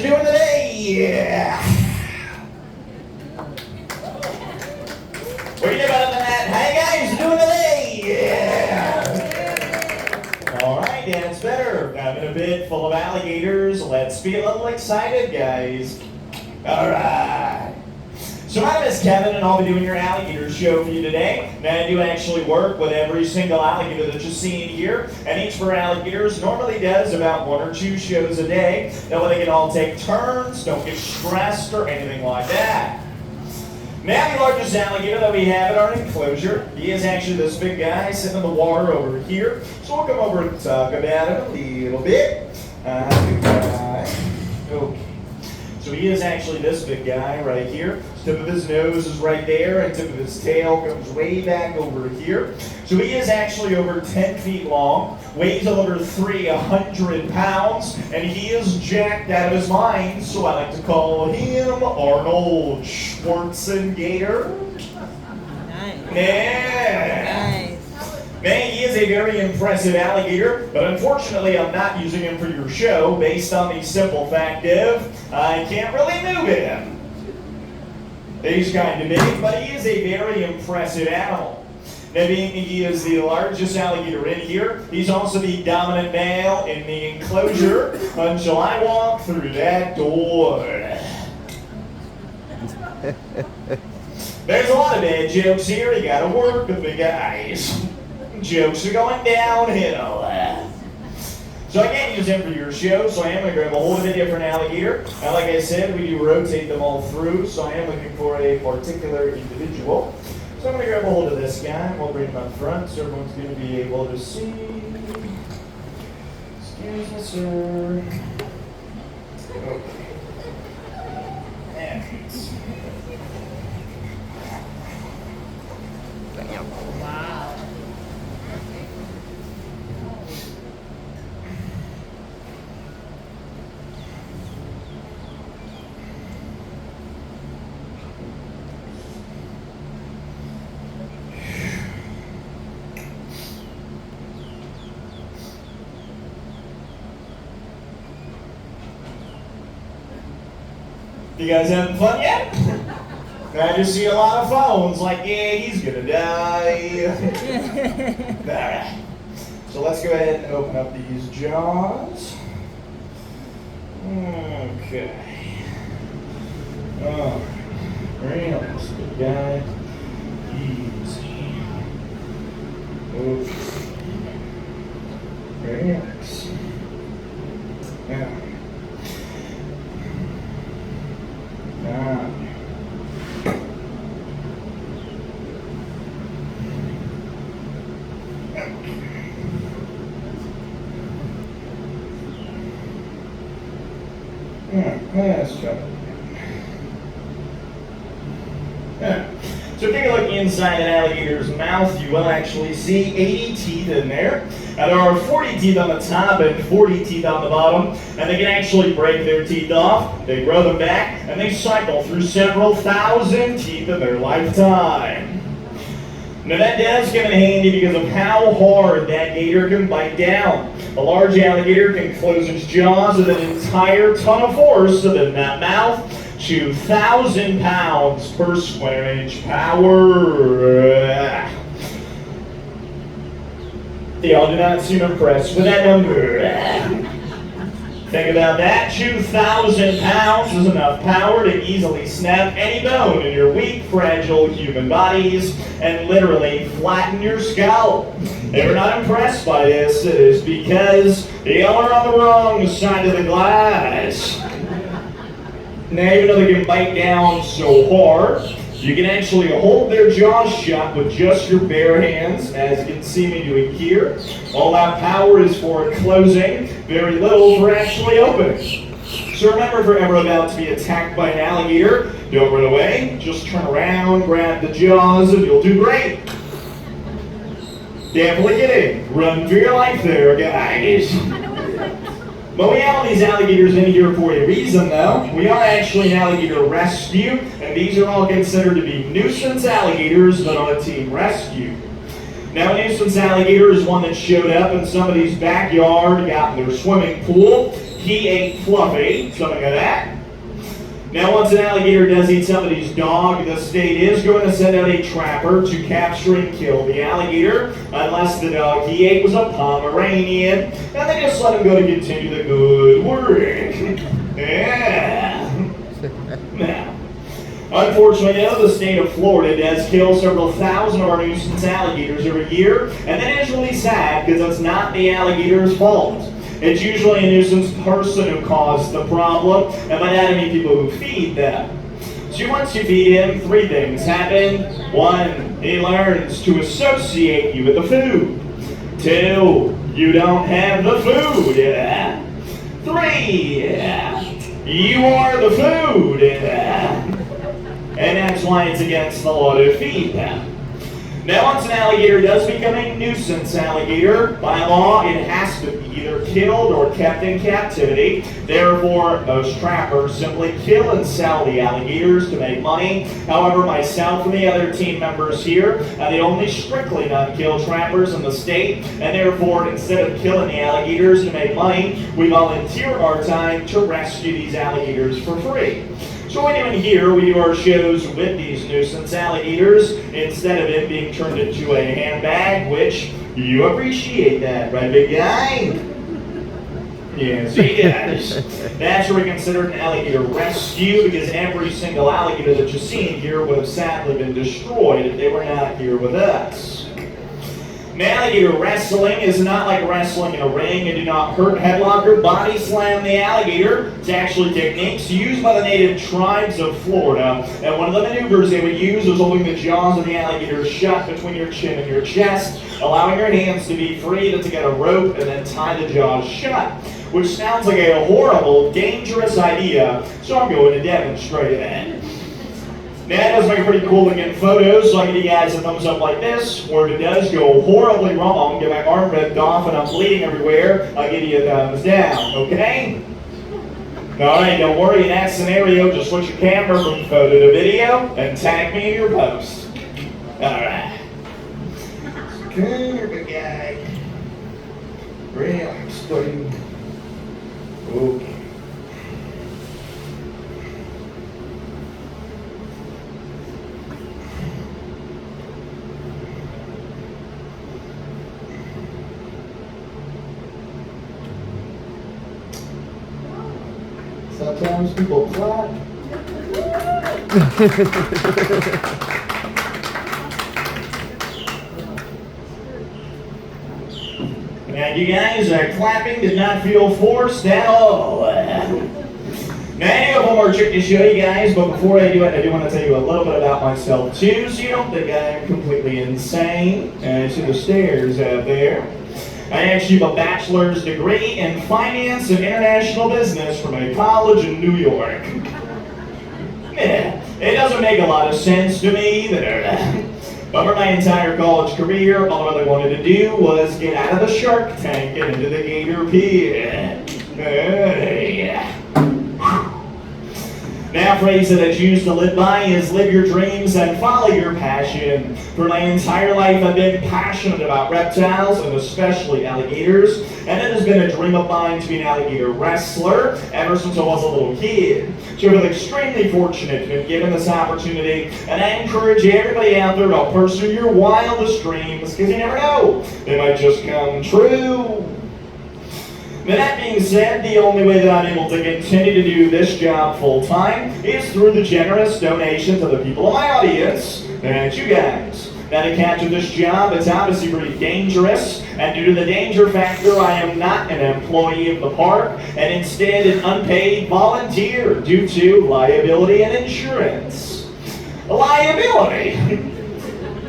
doing today? Yeah. What do you do better than that? How you guys doing today? Yeah. All right, that's better. I'm in a bit full of alligators. Let's be a little excited, guys. All right. So my name is Kevin, and I'll be doing your alligator show for you today. Now, I do actually work with every single alligator that you're seeing here, and each of our alligators normally does about 1 or 2 shows a day. That way they can all take turns, don't get stressed or anything like that. Now, the largest alligator that we have in our enclosure, he is actually this big guy sitting in the water over here. So we'll come over and talk about it a little bit. Okay. So he is actually this big guy right here. Tip of his nose is right there, and tip of his tail comes way back over here. So he is actually over 10 feet long, weighs over 300 pounds, and he is jacked out of his mind, so I like to call him Arnold Schwarzenegger. Nice. Yeah. Nice. Man, he is a very impressive alligator, but unfortunately I'm not using him for your show based on the simple fact of I can't really move him. He's kind of big, but he is a very impressive animal. Now, being he is the largest alligator in here, he's also the dominant male in the enclosure until I walk through that door. There's a lot of bad jokes here. You gotta work with the guys. Jokes are going downhill. So I can't use him for your show, so I am going to grab a hold of a different alligator. Now, like I said, we do rotate them all through, so I am looking for a particular individual. So I'm going to grab a hold of this guy, and we'll bring him up front, so everyone's going to be able to see. Excuse me, sir. Okay. Wow. You guys having fun yet? I just see a lot of phones like, yeah, he's gonna die. Alright. So let's go ahead and open up these jaws. Okay. Oh, relax, good guy. Easy. Okay. Relax. Now. Let's try it. So take a look inside an alligator's mouth. You will actually see 80 teeth in there. Now there are 40 teeth on the top and 40 teeth on the bottom, and they can actually break their teeth off, they grow them back, and they cycle through several thousand teeth in their lifetime. Now that does come in handy because of how hard that gator can bite down. A large alligator can close its jaws with an entire ton of force within that mouth. 2,000 pounds per square inch power. Y'all do not seem impressed with that number. Think about that. 2,000 pounds is enough power to easily snap any bone in your weak, fragile human bodies and literally flatten your skull. If you're not impressed by this, it is because y'all are on the wrong side of the glass. Now, even though they can bite down so hard, you can actually hold their jaws shut with just your bare hands, as you can see me doing here. All that power is for closing, very little for actually opening. So remember, if you're ever about to be attacked by an alligator, don't run away, just turn around, grab the jaws, and you'll do great. Definitely kidding. Run for your life there, guys. But we have all these alligators in here for a reason, though. We are actually an alligator rescue, and these are all considered to be nuisance alligators that are on a team rescue. Now, a nuisance alligator is one that showed up in somebody's backyard, got in their swimming pool. He ate Fluffy, something like that. Now, once an alligator does eat somebody's dog, the state is going to send out a trapper to capture and kill the alligator, unless the dog he ate was a Pomeranian, and they just let him go to continue the good work. Yeah. Now, unfortunately, the state of Florida does kill several thousand of our nuisance alligators every year, and that is really sad because it's not the alligator's fault. It's usually a nuisance person who caused the problem, and by that I mean people who feed them. So once you feed him, three things happen. One, he learns to associate you with the food. Two, you don't have the food. Three, you are the food. And that's why it's against the law to feed them. Now, once an alligator does become a nuisance alligator, by law, it has to be either killed or kept in captivity. Therefore, most trappers simply kill and sell the alligators to make money. However, myself and the other team members here are the only strictly non-kill trappers in the state, and therefore, instead of killing the alligators to make money, we volunteer our time to rescue these alligators for free. So what we're doing here, we do our shows with these nuisance alligators instead of it being turned into a handbag, which you appreciate that, right, big guy? Yes, he does. That's what we consider an alligator rescue, because every single alligator that you've seen here would have sadly been destroyed if they were not here with us. Now, alligator wrestling is not like wrestling in a ring. You do not hurt, headlock, or body slam the alligator. It's actually techniques used by the native tribes of Florida. And one of the maneuvers they would use was holding the jaws of the alligator shut between your chin and your chest, allowing your hands to be free to get a rope and then tie the jaws shut, which sounds like a horrible, dangerous idea, so I'm going to demonstrate it. Now, that does make pretty cool looking photos, so I give you guys a thumbs up like this. Where it does go horribly wrong, get my arm ripped off and I'm bleeding everywhere, I'll give you a thumbs down, okay? Alright, don't worry, in that scenario, just switch your camera from photo to video and tag me in your post. Alright. Come here, big guy. Relax, buddy. Okay. Sometimes people clap. Now, you guys, clapping did not feel forced at all. Now, I have one more trick to show you guys, but before I do it, I do want to tell you a little bit about myself too, so you don't think I'm completely insane. To the stairs out there. I actually have a bachelor's degree in finance and international business from a college in New York. Yeah, it doesn't make a lot of sense to me either. But for my entire college career, all I really wanted to do was get out of the Shark Tank and into the Gator pit. Yeah. Now, a phrase that I choose to live by is live your dreams and follow your passion. For my entire life, I've been passionate about reptiles and especially alligators, and it has been a dream of mine to be an alligator wrestler ever since I was a little kid. So I feel extremely fortunate to have been given this opportunity, and I encourage everybody out there to pursue your wildest dreams, because you never know, they might just come true. Now, that being said, the only way that I'm able to continue to do this job full-time is through the generous donations of the people in my audience and you guys. Now, to catch this job, it's obviously pretty dangerous, and due to the danger factor, I am not an employee of the park, and instead an unpaid volunteer due to liability and insurance. Liability?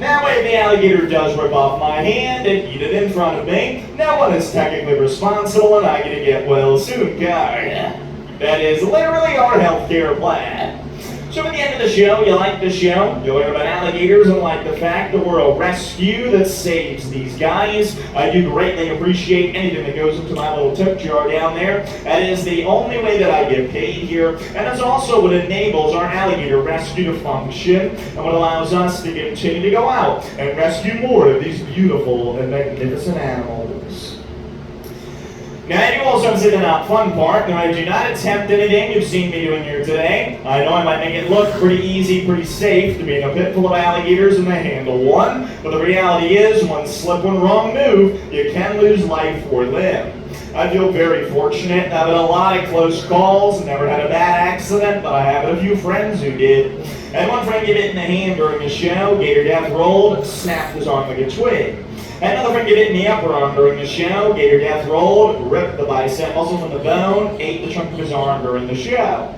That way, if the alligator does rip off my hand and eat it in front of me, no one is technically responsible and I get to get well soon card. That is literally our healthcare plan. So at the end of the show, you like the show, you learn about alligators and like the fact that we're a rescue that saves these guys. I do greatly appreciate anything that goes into my little tip jar down there. That is the only way that I get paid here, and it's also what enables our alligator rescue to function and what allows us to continue to go out and rescue more of these beautiful and magnificent animals. Now, I do also say the not fun part. Now, I do not attempt anything you've seen me doing here today. I know I might make it look pretty easy, pretty safe to be in a pit full of alligators and they handle one, but the reality is, one slip, one wrong move, you can lose life or limb. I feel very fortunate. I've had a lot of close calls, never had a bad accident, but I have a few friends who did. And one friend get hit in the hand during the show, Gator Death rolled, snapped his arm like a twig. Another friend get hit in the upper arm during the show, Gator Death rolled, ripped the bicep muscle from the bone, ate the chunk of his arm during the show.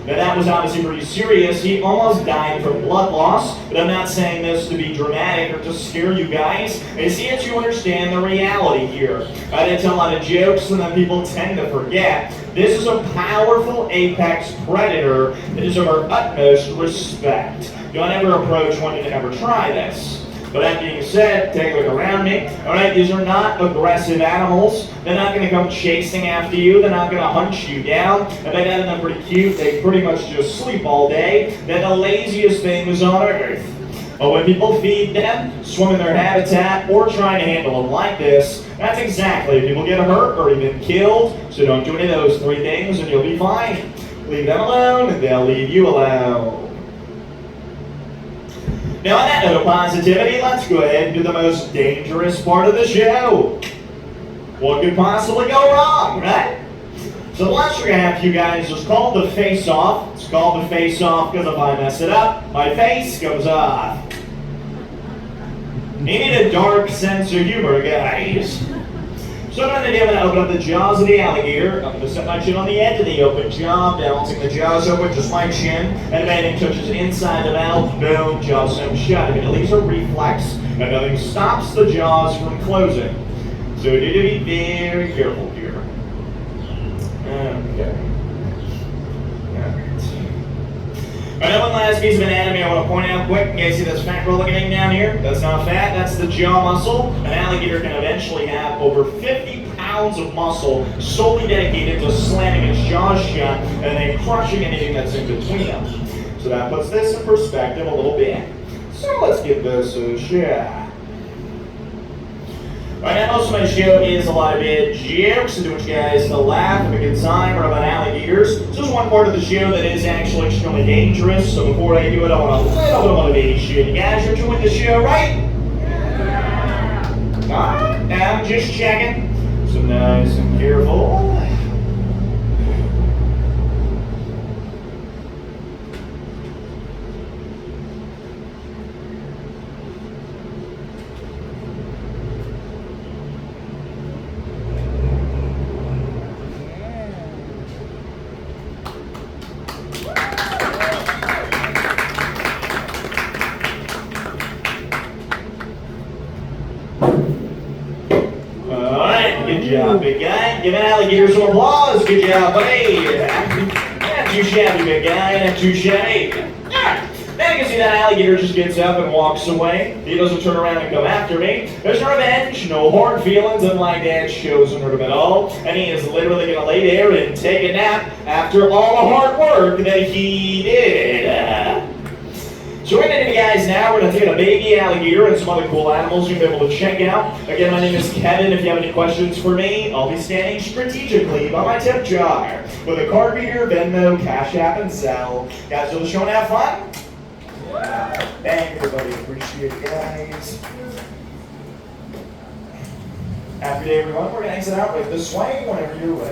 Now that was obviously pretty serious. He almost died from blood loss, but I'm not saying this to be dramatic or to scare you guys. I see that you understand the reality here. I did tell a lot of jokes and then people tend to forget. This is a powerful apex predator that is of our utmost respect. Don't ever approach one to ever try this. But that being said, take a look around me. Alright, these are not aggressive animals. They're not going to come chasing after you. They're not going to hunt you down. If I got them pretty cute, they pretty much just sleep all day. They're the laziest things on earth. But when people feed them, swim in their habitat, or try to handle them like this, that's exactly when people get hurt or even killed. So don't do any of those three things and you'll be fine. Leave them alone and they'll leave you alone. Now on that note of positivity, let's go ahead and do the most dangerous part of the show. What could possibly go wrong, right? So the last we're going to have for you guys is called the face-off. It's called the face-off because if I mess it up, my face goes off. You need a dark sense of humor, guys. So what I'm going to do, I'm going to open up the jaws of the alligator. I'm going to set my chin on the edge of the open jaw, balancing the jaws open, just my chin. And if anything touches inside the mouth, boom, jaws sewn shut. If it leaves a reflex, and nothing stops the jaws from closing. So we need to be very careful here. Okay. Alright, one last piece of anatomy I want to point out quick. You guys see this fat roller getting down here? That's not fat, that's the jaw muscle. An alligator can eventually have over 50 pounds of muscle solely dedicated to slamming its jaws shut and then crushing anything that's in between them. So that puts this in perspective a little bit. So let's give this a shot. Right now, most of my show is a lot of jokes to do you guys to laugh, have a good time, or about alligators. So there's one part of the show that is actually extremely dangerous. So before I do it, I want a little bit of motivation. You guys are enjoying the show, right? Yeah. Alright, I'm just checking. So nice and careful. Good job, big guy. Give an alligator some applause. Good job, buddy. Not too shabby, big guy. Not too shabby. Alright. Now you can see that alligator just gets up and walks away. He doesn't turn around and come after me. There's no revenge, no hard feelings, and my dad shows him at all. And he is literally going to lay there and take a nap after all the hard work that he did. So we're going to do, guys, now we're going to take a baby alligator and some other cool animals you'll be able to check out. Again, my name is Kevin. If you have any questions for me, I'll be standing strategically by my tip jar with a card reader, Venmo, Cash App, and Zelle. Guys, will the show and have fun? Yeah. Thank you, everybody. Appreciate it, guys. Happy day, everyone. We're going to exit out with the swing whenever you're ready.